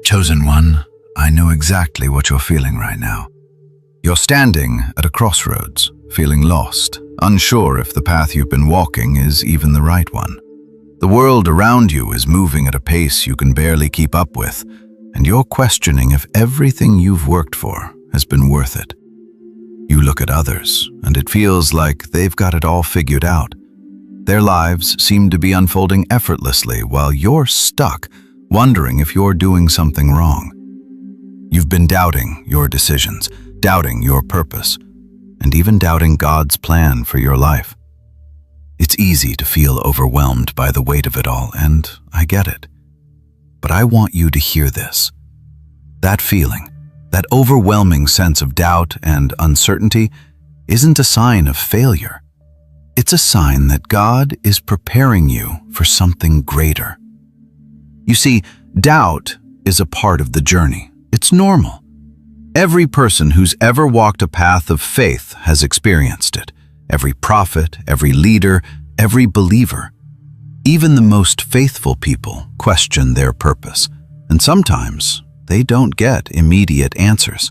Chosen one, I know exactly what you're feeling right now. You're standing at a crossroads, feeling lost, unsure if the path you've been walking is even the right one. The world around you is moving at a pace you can barely keep up with, and you're questioning if everything you've worked for has been worth it. You look at others, and it feels like they've got it all figured out. Their lives seem to be unfolding effortlessly while you're stuck, wondering if you're doing something wrong. You've been doubting your decisions, doubting your purpose, and even doubting God's plan for your life. It's easy to feel overwhelmed by the weight of it all, and I get it. But I want you to hear this. That feeling, that overwhelming sense of doubt and uncertainty, isn't a sign of failure. It's a sign that God is preparing you for something greater. You see, doubt is a part of the journey. It's normal. Every person who's ever walked a path of faith has experienced it. Every prophet, every leader, every believer. Even the most faithful people question their purpose, and sometimes they don't get immediate answers.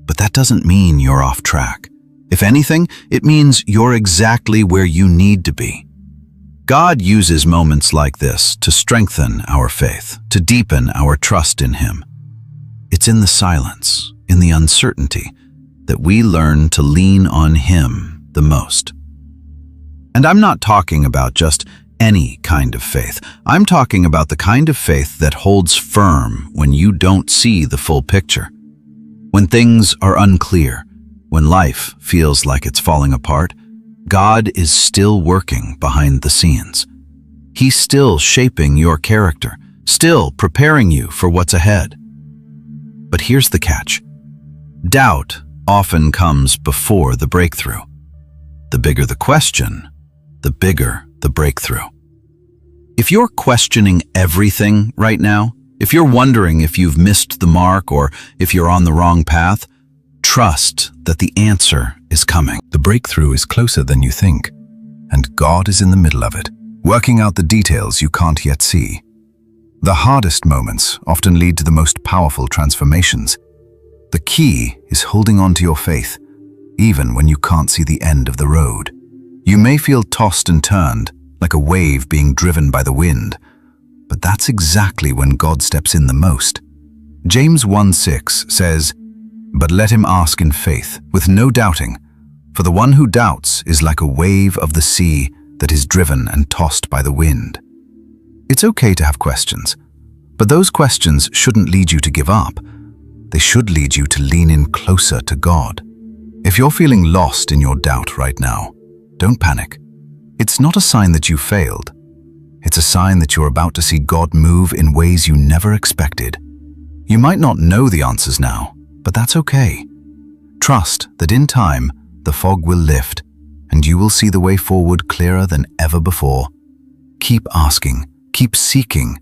But that doesn't mean you're off track. If anything, it means you're exactly where you need to be. God uses moments like this to strengthen our faith, to deepen our trust in Him. It's in the silence, in the uncertainty, that we learn to lean on Him the most. And I'm not talking about just any kind of faith. I'm talking about the kind of faith that holds firm when you don't see the full picture. When things are unclear, when life feels like it's falling apart, God is still working behind the scenes. He's still shaping your character, still preparing you for what's ahead. But here's the catch. Doubt often comes before the breakthrough. The bigger the question, the bigger the breakthrough. If you're questioning everything right now, if you're wondering if you've missed the mark or if you're on the wrong path, trust that the answer is coming. The breakthrough is closer than you think, and God is in the middle of it, working out the details you can't yet see. The hardest moments often lead to the most powerful transformations. The key is holding on to your faith, even when you can't see the end of the road. You may feel tossed and turned, like a wave being driven by the wind, but that's exactly when God steps in the most. James 1:6 says, "But let him ask in faith, with no doubting, for the one who doubts is like a wave of the sea that is driven and tossed by the wind." It's okay to have questions, but those questions shouldn't lead you to give up. They should lead you to lean in closer to God. If you're feeling lost in your doubt right now, don't panic. It's not a sign that you failed. It's a sign that you're about to see God move in ways you never expected. You might not know the answers now, but that's okay. Trust that in time, the fog will lift, and you will see the way forward clearer than ever before. Keep asking, keep seeking.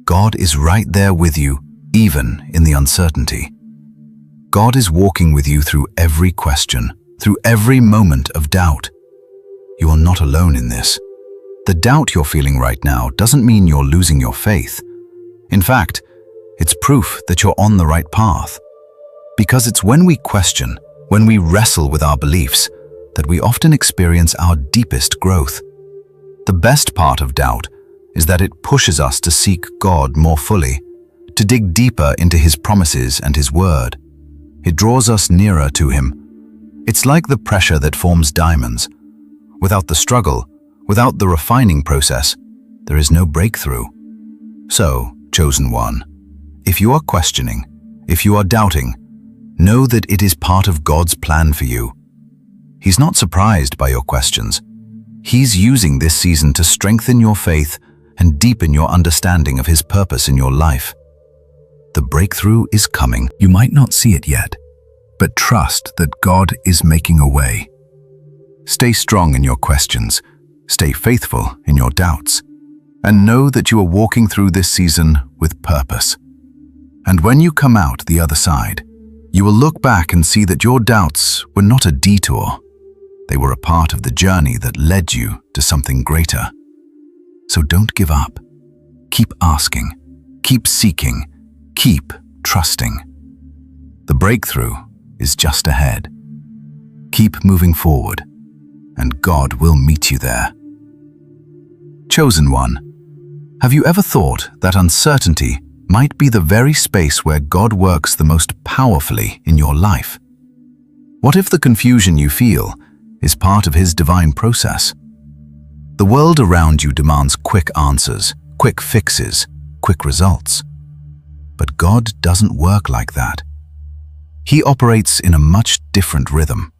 God is right there with you, even in the uncertainty. God is walking with you through every question, through every moment of doubt. You are not alone in this. The doubt you're feeling right now doesn't mean you're losing your faith. In fact, it's proof that you're on the right path. Because it's when we question, when we wrestle with our beliefs, that we often experience our deepest growth. The best part of doubt is that it pushes us to seek God more fully, to dig deeper into His promises and His word. It draws us nearer to Him. It's like the pressure that forms diamonds. Without the struggle, without the refining process, there is no breakthrough. So, chosen one, if you are questioning, if you are doubting, know that it is part of God's plan for you. He's not surprised by your questions. He's using this season to strengthen your faith and deepen your understanding of His purpose in your life. The breakthrough is coming. You might not see it yet, but trust that God is making a way. Stay strong in your questions, stay faithful in your doubts, and know that you are walking through this season with purpose. And when you come out the other side, you will look back and see that your doubts were not a detour. They were a part of the journey that led you to something greater. So don't give up. Keep asking, keep seeking, Keep trusting. The breakthrough is just ahead. Keep moving forward, and God will meet you there. Chosen one, have you ever thought that uncertainty might be the very space where God works the most powerfully in your life? What if the confusion you feel is part of His divine process? The world around you demands quick answers, quick fixes, quick results. But God doesn't work like that. He operates in a much different rhythm.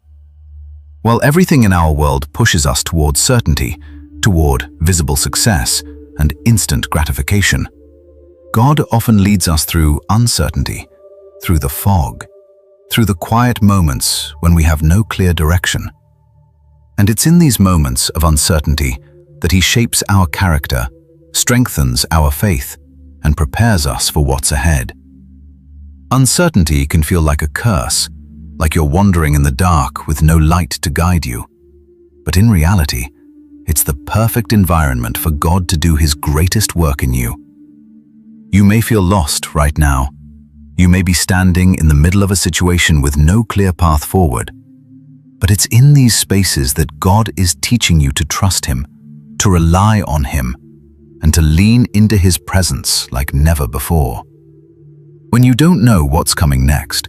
While everything in our world pushes us toward certainty, toward visible success and instant gratification, God often leads us through uncertainty, through the fog, through the quiet moments when we have no clear direction. And it's in these moments of uncertainty that He shapes our character, strengthens our faith, and prepares us for what's ahead. Uncertainty can feel like a curse, like you're wandering in the dark with no light to guide you. But in reality, it's the perfect environment for God to do His greatest work in you. You may feel lost right now. You may be standing in the middle of a situation with no clear path forward. But it's in these spaces that God is teaching you to trust Him, to rely on Him, and to lean into His presence like never before. When you don't know what's coming next,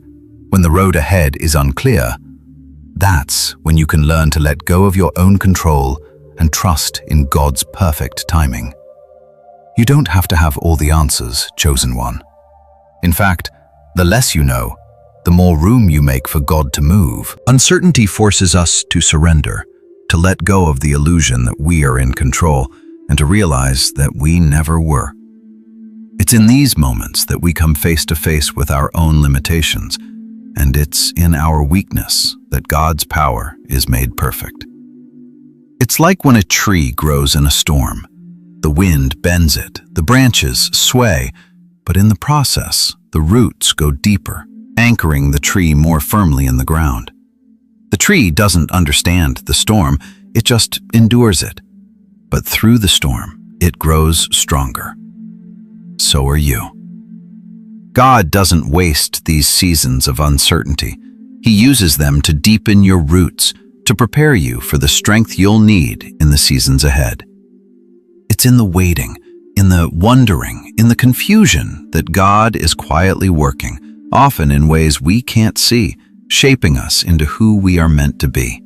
when the road ahead is unclear, that's when you can learn to let go of your own control and trust in God's perfect timing. You don't have to have all the answers, chosen one. In fact, the less you know, the more room you make for God to move. Uncertainty forces us to surrender, to let go of the illusion that we are in control, and to realize that we never were. It's in these moments that we come face to face with our own limitations, and it's in our weakness that God's power is made perfect. It's like when a tree grows in a storm. The wind bends it, the branches sway, but in the process, the roots go deeper, anchoring the tree more firmly in the ground. The tree doesn't understand the storm, it just endures it. But through the storm, it grows stronger. So are you. God doesn't waste these seasons of uncertainty. He uses them to deepen your roots, to prepare you for the strength you'll need in the seasons ahead. It's in the waiting, in the wondering, in the confusion that God is quietly working, often in ways we can't see, shaping us into who we are meant to be.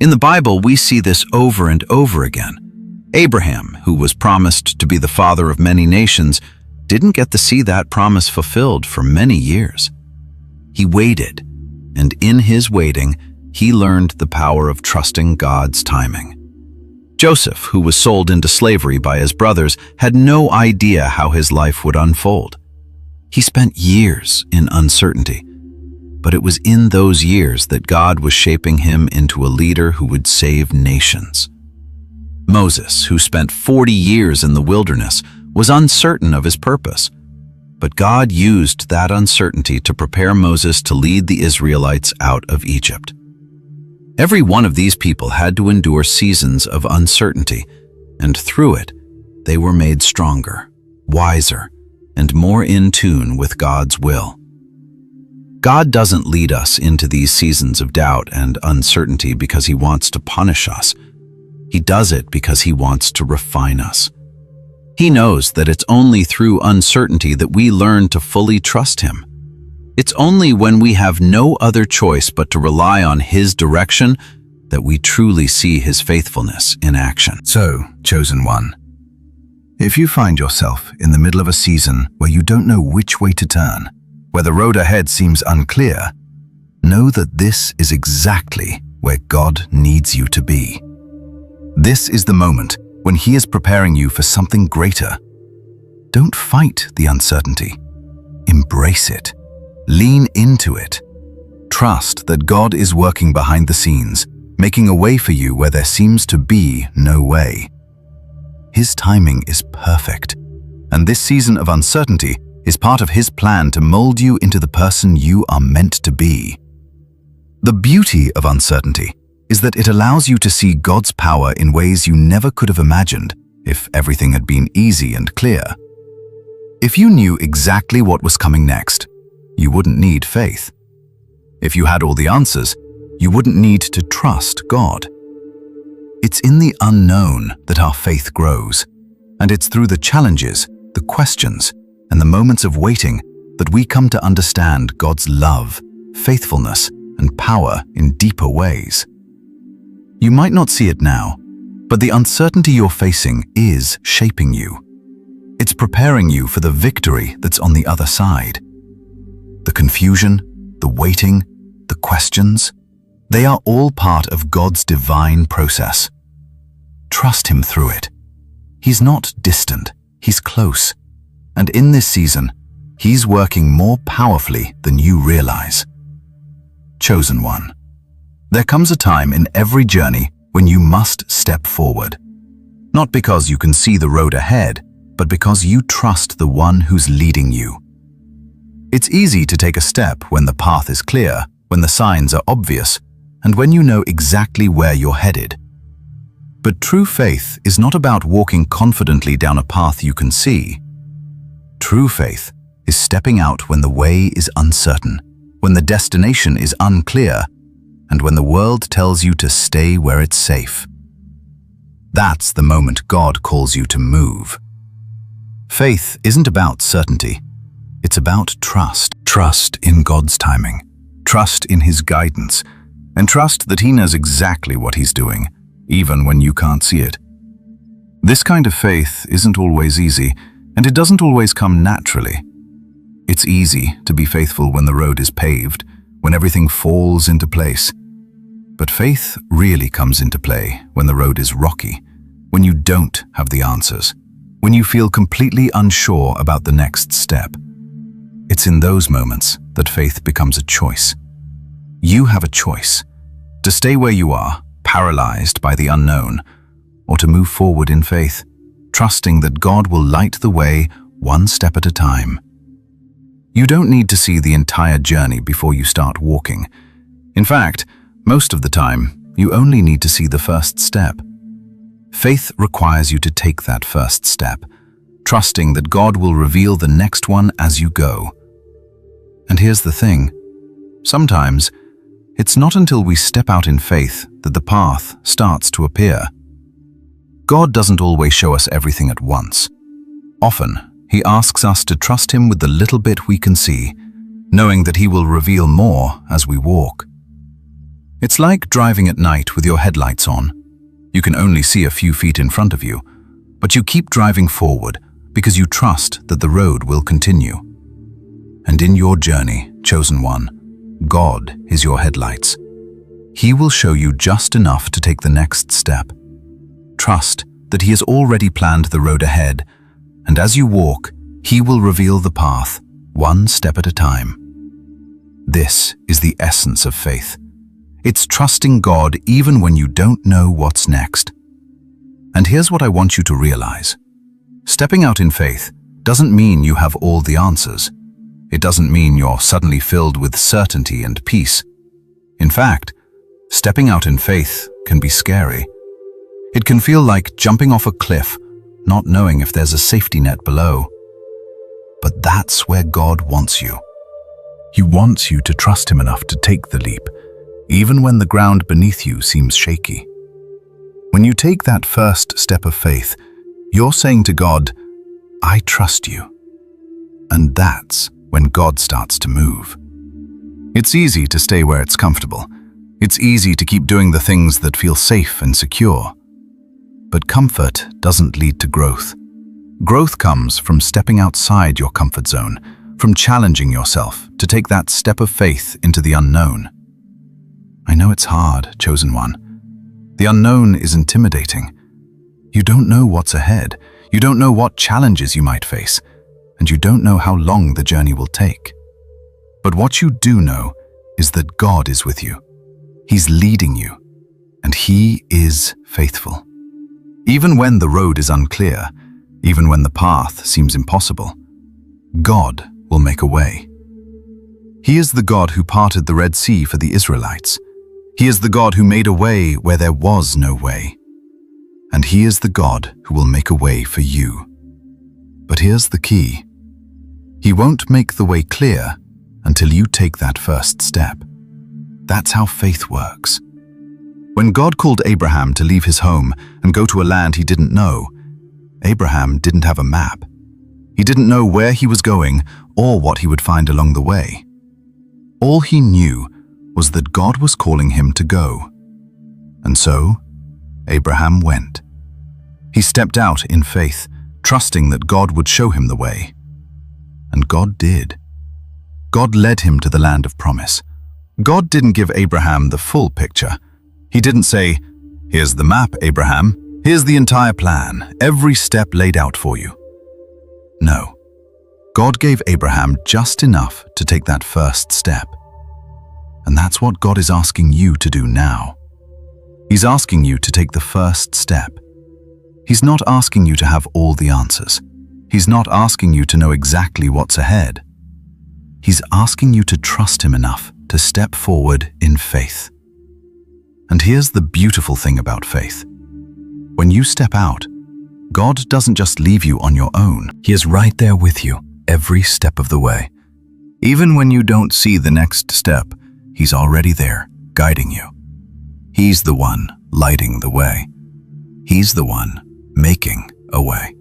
In the Bible, we see this over and over again. Abraham, who was promised to be the father of many nations, didn't get to see that promise fulfilled for many years. He waited, and in his waiting, he learned the power of trusting God's timing. Joseph, who was sold into slavery by his brothers, had no idea how his life would unfold. He spent years in uncertainty, but it was in those years that God was shaping him into a leader who would save nations. Moses, who spent 40 years in the wilderness, was uncertain of his purpose, but God used that uncertainty to prepare Moses to lead the Israelites out of Egypt. Every one of these people had to endure seasons of uncertainty, and through it, they were made stronger, wiser, and more in tune with God's will. God doesn't lead us into these seasons of doubt and uncertainty because He wants to punish us. He does it because He wants to refine us. He knows that it's only through uncertainty that we learn to fully trust Him. It's only when we have no other choice but to rely on His direction that we truly see His faithfulness in action. So, chosen one, if you find yourself in the middle of a season where you don't know which way to turn, where the road ahead seems unclear, know that this is exactly where God needs you to be. This is the moment when He is preparing you for something greater. Don't fight the uncertainty. Embrace it. Lean into it. Trust that God is working behind the scenes, making a way for you where there seems to be no way. His timing is perfect, and this season of uncertainty is part of His plan to mold you into the person you are meant to be. The beauty of uncertainty is that it allows you to see God's power in ways you never could have imagined if everything had been easy and clear. If you knew exactly what was coming next, you wouldn't need faith. If you had all the answers, you wouldn't need to trust God. It's in the unknown that our faith grows, and it's through the challenges, the questions, and the moments of waiting that we come to understand God's love, faithfulness, and power in deeper ways. You might not see it now, but the uncertainty you're facing is shaping you. It's preparing you for the victory that's on the other side. The confusion, the waiting, the questions, they are all part of God's divine process. Trust Him through it. He's not distant, He's close. And in this season, He's working more powerfully than you realize. Chosen one. There comes a time in every journey when you must step forward. Not because you can see the road ahead, but because you trust the one who's leading you. It's easy to take a step when the path is clear, when the signs are obvious, and when you know exactly where you're headed. But true faith is not about walking confidently down a path you can see. True faith is stepping out when the way is uncertain, when the destination is unclear, and when the world tells you to stay where it's safe. That's the moment God calls you to move. Faith isn't about certainty. It's about trust. Trust in God's timing, trust in His guidance, and trust that He knows exactly what He's doing, even when you can't see it. This kind of faith isn't always easy, and it doesn't always come naturally. It's easy to be faithful when the road is paved, when everything falls into place. But faith really comes into play when the road is rocky, when you don't have the answers, when you feel completely unsure about the next step. It's in those moments that faith becomes a choice. You have a choice to stay where you are, paralyzed by the unknown, or to move forward in faith, trusting that God will light the way one step at a time. You don't need to see the entire journey before you start walking. In fact, most of the time, you only need to see the first step. Faith requires you to take that first step, trusting that God will reveal the next one as you go. And here's the thing. Sometimes, it's not until we step out in faith that the path starts to appear. God doesn't always show us everything at once. Often, He asks us to trust Him with the little bit we can see, knowing that He will reveal more as we walk. It's like driving at night with your headlights on. You can only see a few feet in front of you, but you keep driving forward because you trust that the road will continue. And in your journey, chosen one, God is your headlights. He will show you just enough to take the next step. Trust that He has already planned the road ahead, and as you walk, He will reveal the path, one step at a time. This is the essence of faith. It's trusting God even when you don't know what's next. And here's what I want you to realize. Stepping out in faith doesn't mean you have all the answers. It doesn't mean you're suddenly filled with certainty and peace. In fact, stepping out in faith can be scary. It can feel like jumping off a cliff, not knowing if there's a safety net below. But that's where God wants you. He wants you to trust Him enough to take the leap, even when the ground beneath you seems shaky. When you take that first step of faith, you're saying to God, I trust you. And that's when God starts to move. It's easy to stay where it's comfortable. It's easy to keep doing the things that feel safe and secure. But comfort doesn't lead to growth. Growth comes from stepping outside your comfort zone, from challenging yourself to take that step of faith into the unknown. I know it's hard, chosen one. The unknown is intimidating. You don't know what's ahead. You don't know what challenges you might face, and you don't know how long the journey will take. But what you do know is that God is with you. He's leading you, and He is faithful. Even when the road is unclear, even when the path seems impossible, God will make a way. He is the God who parted the Red Sea for the Israelites. He is the God who made a way where there was no way. And He is the God who will make a way for you. But here's the key. He won't make the way clear until you take that first step. That's how faith works. When God called Abraham to leave his home and go to a land he didn't know, Abraham didn't have a map. He didn't know where he was going or what he would find along the way. All he knew was that God was calling him to go. And so, Abraham went. He stepped out in faith, trusting that God would show him the way. And God did. God led him to the land of promise. God didn't give Abraham the full picture. He didn't say, "Here's the map, Abraham. Here's the entire plan, every step laid out for you." No. God gave Abraham just enough to take that first step. And that's what God is asking you to do now. He's asking you to take the first step. He's not asking you to have all the answers. He's not asking you to know exactly what's ahead. He's asking you to trust him enough to step forward in faith. And here's the beautiful thing about faith. When you step out, God doesn't just leave you on your own. He is right there with you every step of the way. Even when you don't see the next step, he's already there, guiding you. He's the one lighting the way. He's the one making a way.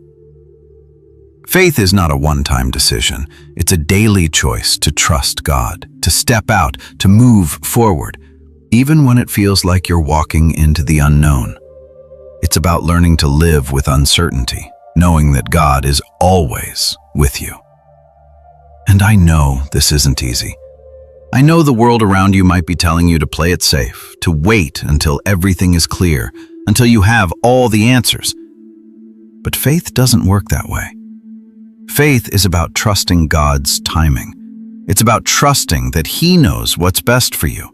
Faith is not a one-time decision. It's a daily choice to trust God, to step out, to move forward, even when it feels like you're walking into the unknown. It's about learning to live with uncertainty, knowing that God is always with you. And I know this isn't easy. I know the world around you might be telling you to play it safe, to wait until everything is clear, until you have all the answers. But faith doesn't work that way. Faith is about trusting God's timing. It's about trusting that He knows what's best for you.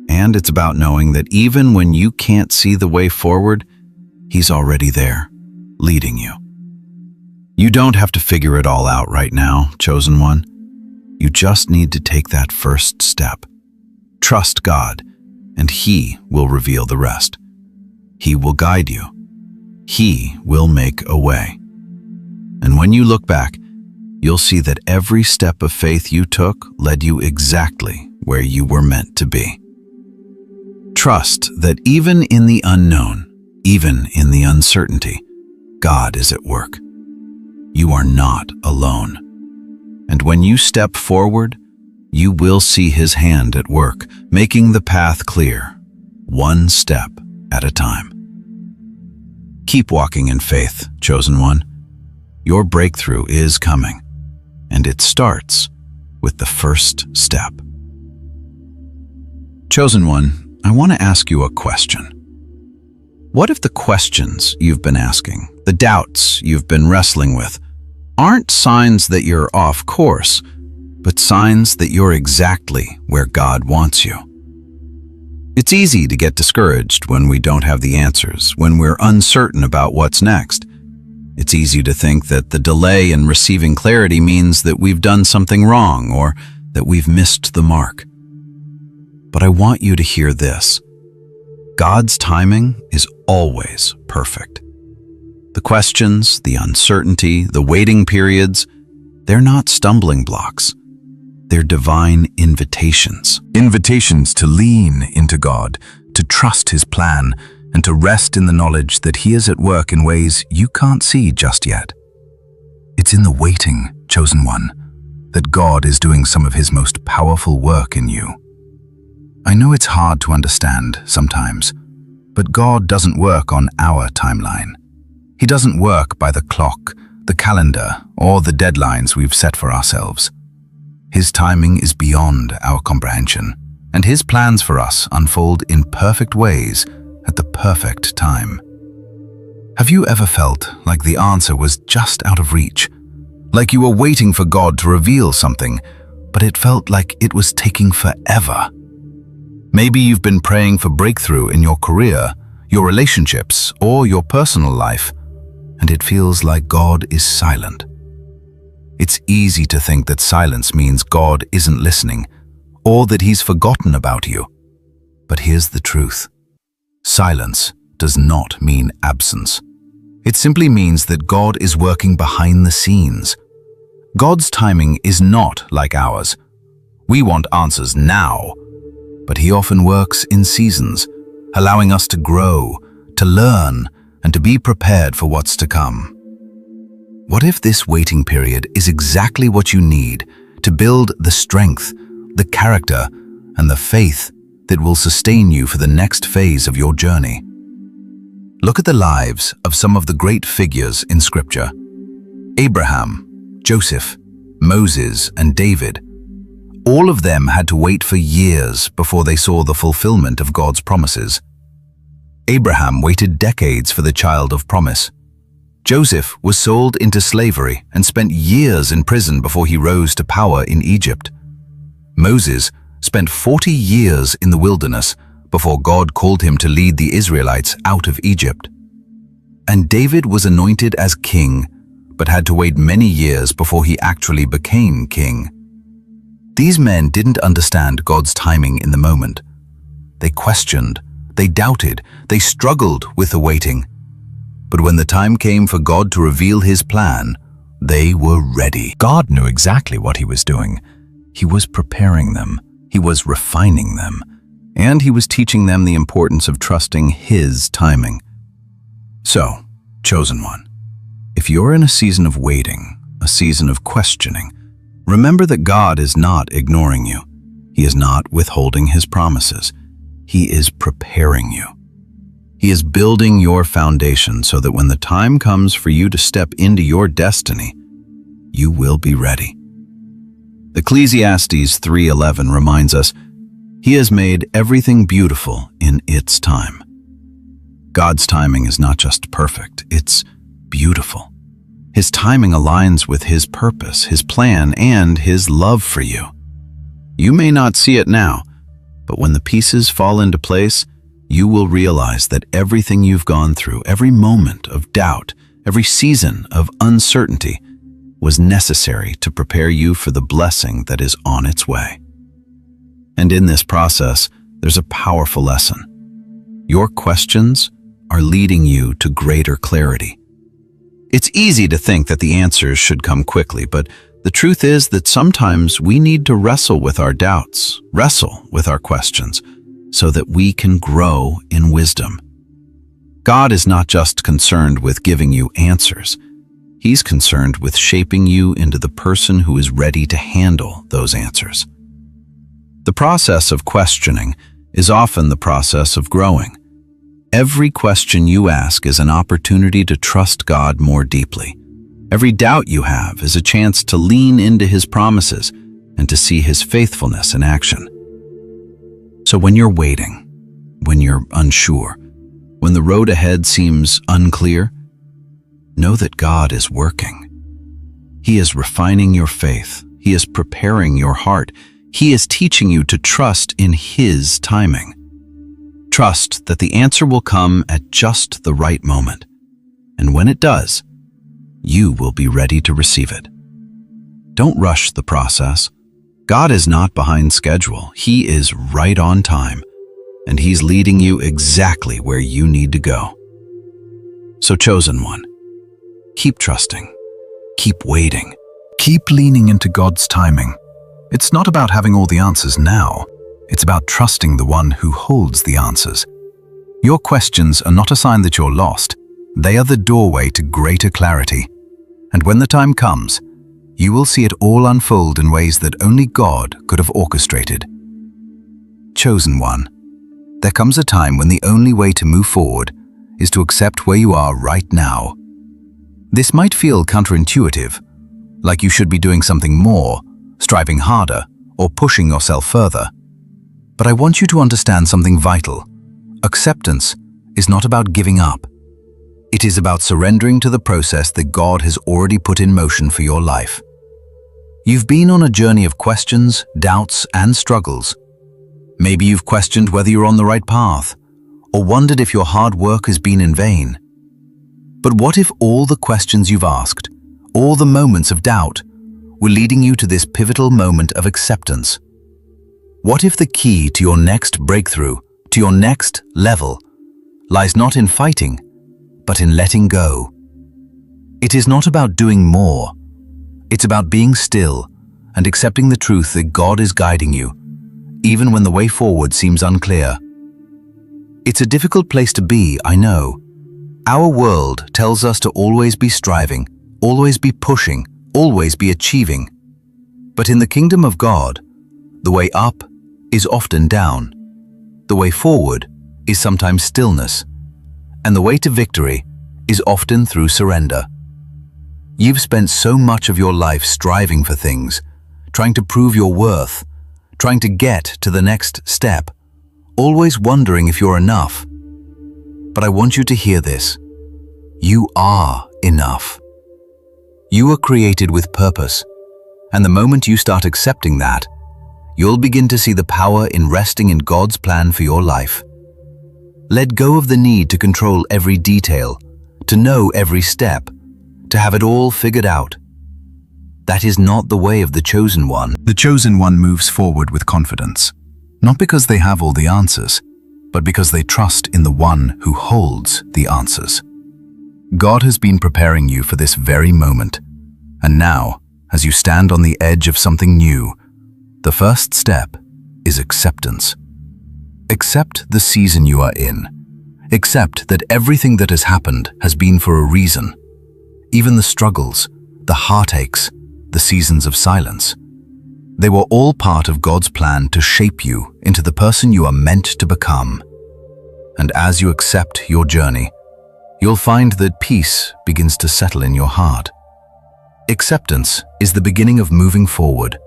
And it's about knowing that even when you can't see the way forward, He's already there, leading you. You don't have to figure it all out right now, chosen one. You just need to take that first step. Trust God, and He will reveal the rest. He will guide you. He will make a way. And when you look back, you'll see that every step of faith you took led you exactly where you were meant to be. Trust that even in the unknown, even in the uncertainty, God is at work. You are not alone. And when you step forward, you will see His hand at work, making the path clear, one step at a time. Keep walking in faith, chosen one. Your breakthrough is coming, and it starts with the first step. Chosen one, I want to ask you a question. What if the questions you've been asking, the doubts you've been wrestling with, aren't signs that you're off course, but signs that you're exactly where God wants you? It's easy to get discouraged when we don't have the answers, when we're uncertain about what's next. It's easy to think that the delay in receiving clarity means that we've done something wrong or that we've missed the mark. But I want you to hear this. God's timing is always perfect. The questions, the uncertainty, the waiting periods, they're not stumbling blocks. They're divine invitations. Invitations to lean into God, to trust His plan, and to rest in the knowledge that He is at work in ways you can't see just yet. It's in the waiting, chosen one, that God is doing some of His most powerful work in you. I know it's hard to understand sometimes, but God doesn't work on our timeline. He doesn't work by the clock, the calendar, or the deadlines we've set for ourselves. His timing is beyond our comprehension, and His plans for us unfold in perfect ways at the perfect time. Have you ever felt like the answer was just out of reach? Like you were waiting for God to reveal something, but it felt like it was taking forever? Maybe you've been praying for breakthrough in your career, your relationships, or your personal life, and it feels like God is silent. It's easy to think that silence means God isn't listening, or that He's forgotten about you. But here's the truth. Silence does not mean absence. It simply means that God is working behind the scenes. God's timing is not like ours. We want answers now, but He often works in seasons, allowing us to grow, to learn, and to be prepared for what's to come. What if this waiting period is exactly what you need to build the strength, the character, and the faith that will sustain you for the next phase of your journey? Look at the lives of some of the great figures in Scripture. Abraham, Joseph, Moses, and David. All of them had to wait for years before they saw the fulfillment of God's promises. Abraham waited decades for the child of promise. Joseph was sold into slavery and spent years in prison before he rose to power in Egypt. Moses spent 40 years in the wilderness before God called him to lead the Israelites out of Egypt. And David was anointed as king, but had to wait many years before he actually became king. These men didn't understand God's timing in the moment. They questioned, they doubted, they struggled with the waiting. But when the time came for God to reveal His plan, they were ready. God knew exactly what He was doing. He was preparing them, He was refining them, and He was teaching them the importance of trusting His timing. So, chosen one, if you're in a season of waiting, a season of questioning, remember that God is not ignoring you. He is not withholding His promises. He is preparing you. He is building your foundation so that when the time comes for you to step into your destiny, you will be ready. Ecclesiastes 3:11 reminds us, He has made everything beautiful in its time. God's timing is not just perfect, it's beautiful. His timing aligns with His purpose, His plan, and His love for you. You may not see it now, but when the pieces fall into place, you will realize that everything you've gone through, every moment of doubt, every season of uncertainty, was necessary to prepare you for the blessing that is on its way. And in this process, there's a powerful lesson. Your questions are leading you to greater clarity. It's easy to think that the answers should come quickly, but the truth is that sometimes we need to wrestle with our doubts, wrestle with our questions, so that we can grow in wisdom. God is not just concerned with giving you answers. He's concerned with shaping you into the person who is ready to handle those answers. The process of questioning is often the process of growing. Every question you ask is an opportunity to trust God more deeply. Every doubt you have is a chance to lean into His promises and to see His faithfulness in action. So when you're waiting, when you're unsure, when the road ahead seems unclear, know that God is working. He is refining your faith. He is preparing your heart. He is teaching you to trust in His timing. Trust that the answer will come at just the right moment. And when it does, you will be ready to receive it. Don't rush the process. God is not behind schedule. He is right on time, and He's leading you exactly where you need to go. So, chosen one, keep trusting, keep waiting, keep leaning into God's timing. It's not about having all the answers now. It's about trusting the one who holds the answers. Your questions are not a sign that you're lost. They are the doorway to greater clarity. And when the time comes, you will see it all unfold in ways that only God could have orchestrated. Chosen one, there comes a time when the only way to move forward is to accept where you are right now. This might feel counterintuitive, like you should be doing something more, striving harder, or pushing yourself further. But I want you to understand something vital. Acceptance is not about giving up. It is about surrendering to the process that God has already put in motion for your life. You've been on a journey of questions, doubts, and struggles. Maybe you've questioned whether you're on the right path, or wondered if your hard work has been in vain. But what if all the questions you've asked, all the moments of doubt, were leading you to this pivotal moment of acceptance? What if the key to your next breakthrough, to your next level, lies not in fighting, but in letting go? It is not about doing more. It's about being still and accepting the truth that God is guiding you, even when the way forward seems unclear. It's a difficult place to be, I know. Our world tells us to always be striving, always be pushing, always be achieving. But in the kingdom of God, the way up is often down. The way forward is sometimes stillness, and the way to victory is often through surrender. You've spent so much of your life striving for things, trying to prove your worth, trying to get to the next step, always wondering if you're enough. But I want you to hear this. You are enough. You were created with purpose, and the moment you start accepting that, you'll begin to see the power in resting in God's plan for your life. Let go of the need to control every detail, to know every step, to have it all figured out. That is not the way of the chosen one. The chosen one moves forward with confidence, not because they have all the answers, but because they trust in the one who holds the answers. God has been preparing you for this very moment, and now, as you stand on the edge of something new, the first step is acceptance. Accept the season you are in. Accept that everything that has happened has been for a reason. Even the struggles, the heartaches, the seasons of silence. They were all part of God's plan to shape you into the person you are meant to become. And as you accept your journey, you'll find that peace begins to settle in your heart. Acceptance is the beginning of moving forward.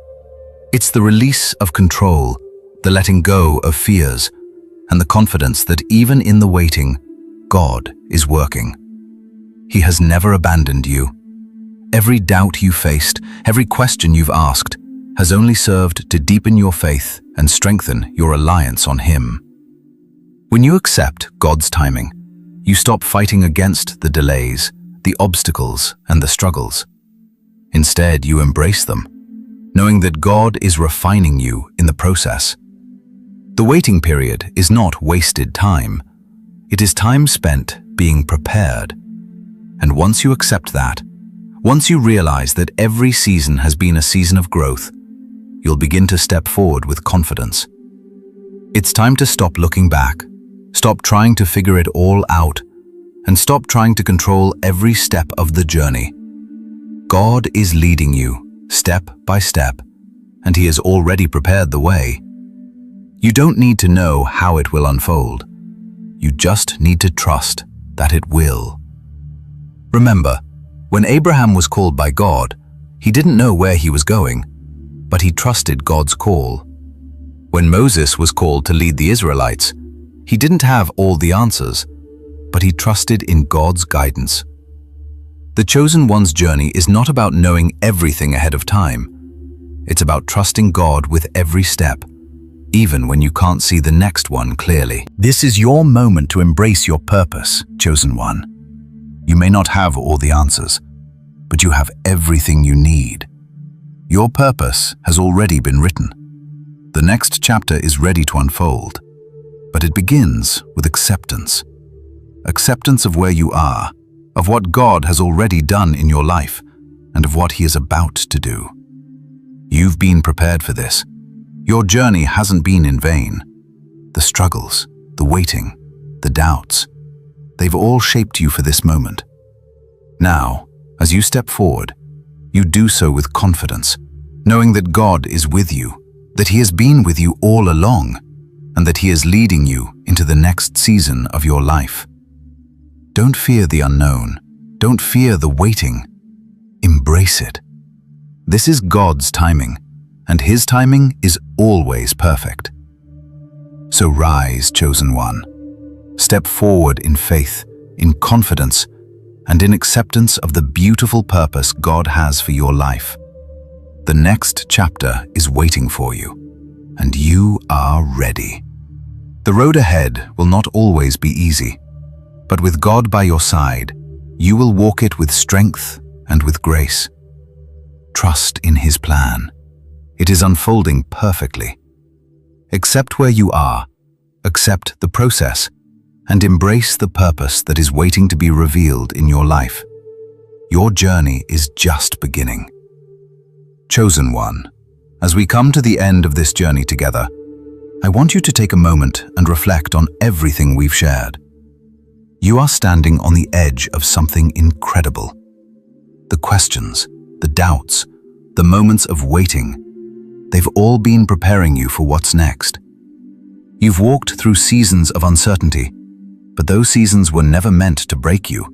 It's the release of control, the letting go of fears, and the confidence that even in the waiting, God is working. He has never abandoned you. Every doubt you faced, every question you've asked, has only served to deepen your faith and strengthen your reliance on Him. When you accept God's timing, you stop fighting against the delays, the obstacles, and the struggles. Instead, you embrace them, knowing that God is refining you in the process. The waiting period is not wasted time. It is time spent being prepared. And once you accept that, once you realize that every season has been a season of growth, you'll begin to step forward with confidence. It's time to stop looking back, stop trying to figure it all out, and stop trying to control every step of the journey. God is leading you, step by step, and He has already prepared the way. You don't need to know how it will unfold. You just need to trust that it will. Remember, when Abraham was called by God, he didn't know where he was going, but he trusted God's call. When Moses was called to lead the Israelites, he didn't have all the answers, but he trusted in God's guidance. The chosen one's journey is not about knowing everything ahead of time. It's about trusting God with every step, even when you can't see the next one clearly. This is your moment to embrace your purpose, chosen one. You may not have all the answers, but you have everything you need. Your purpose has already been written. The next chapter is ready to unfold, but it begins with acceptance. Acceptance of where you are, of what God has already done in your life, and of what He is about to do. You've been prepared for this. Your journey hasn't been in vain. The struggles, the waiting, the doubts, they've all shaped you for this moment. Now, as you step forward, you do so with confidence, knowing that God is with you, that He has been with you all along, and that He is leading you into the next season of your life. Don't fear the unknown. Don't fear the waiting. Embrace it. This is God's timing, and His timing is always perfect. So rise, chosen one. Step forward in faith, in confidence, and in acceptance of the beautiful purpose God has for your life. The next chapter is waiting for you, and you are ready. The road ahead will not always be easy, but with God by your side, you will walk it with strength and with grace. Trust in His plan. It is unfolding perfectly. Accept where you are, accept the process, and embrace the purpose that is waiting to be revealed in your life. Your journey is just beginning. Chosen one, as we come to the end of this journey together, I want you to take a moment and reflect on everything we've shared. You are standing on the edge of something incredible. The questions, the doubts, the moments of waiting, they've all been preparing you for what's next. You've walked through seasons of uncertainty, but those seasons were never meant to break you.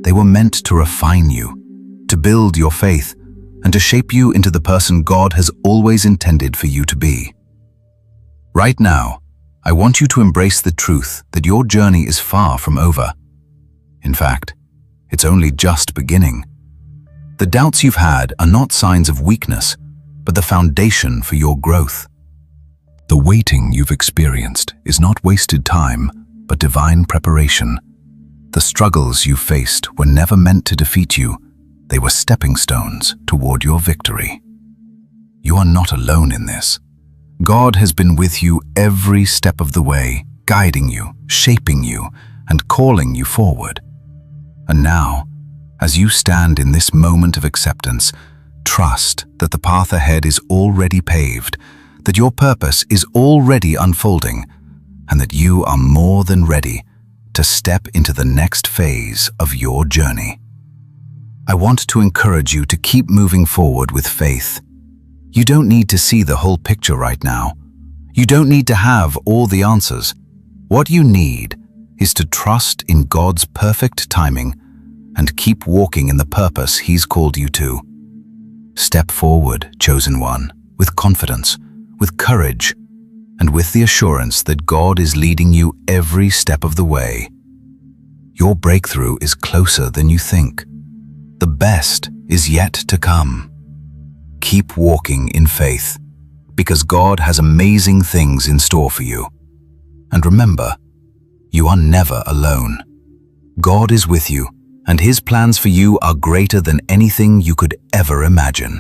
They were meant to refine you, to build your faith, and to shape you into the person God has always intended for you to be. Right now, I want you to embrace the truth that your journey is far from over. In fact, it's only just beginning. The doubts you've had are not signs of weakness, but the foundation for your growth. The waiting you've experienced is not wasted time, but divine preparation. The struggles you faced were never meant to defeat you. They were stepping stones toward your victory. You are not alone in this. God has been with you every step of the way, guiding you, shaping you, and calling you forward. And now, as you stand in this moment of acceptance, trust that the path ahead is already paved, that your purpose is already unfolding, and that you are more than ready to step into the next phase of your journey. I want to encourage you to keep moving forward with faith. You don't need to see the whole picture right now. You don't need to have all the answers. What you need is to trust in God's perfect timing and keep walking in the purpose He's called you to. Step forward, chosen one, with confidence, with courage, and with the assurance that God is leading you every step of the way. Your breakthrough is closer than you think. The best is yet to come. Keep walking in faith, because God has amazing things in store for you. And remember, you are never alone. God is with you, and His plans for you are greater than anything you could ever imagine.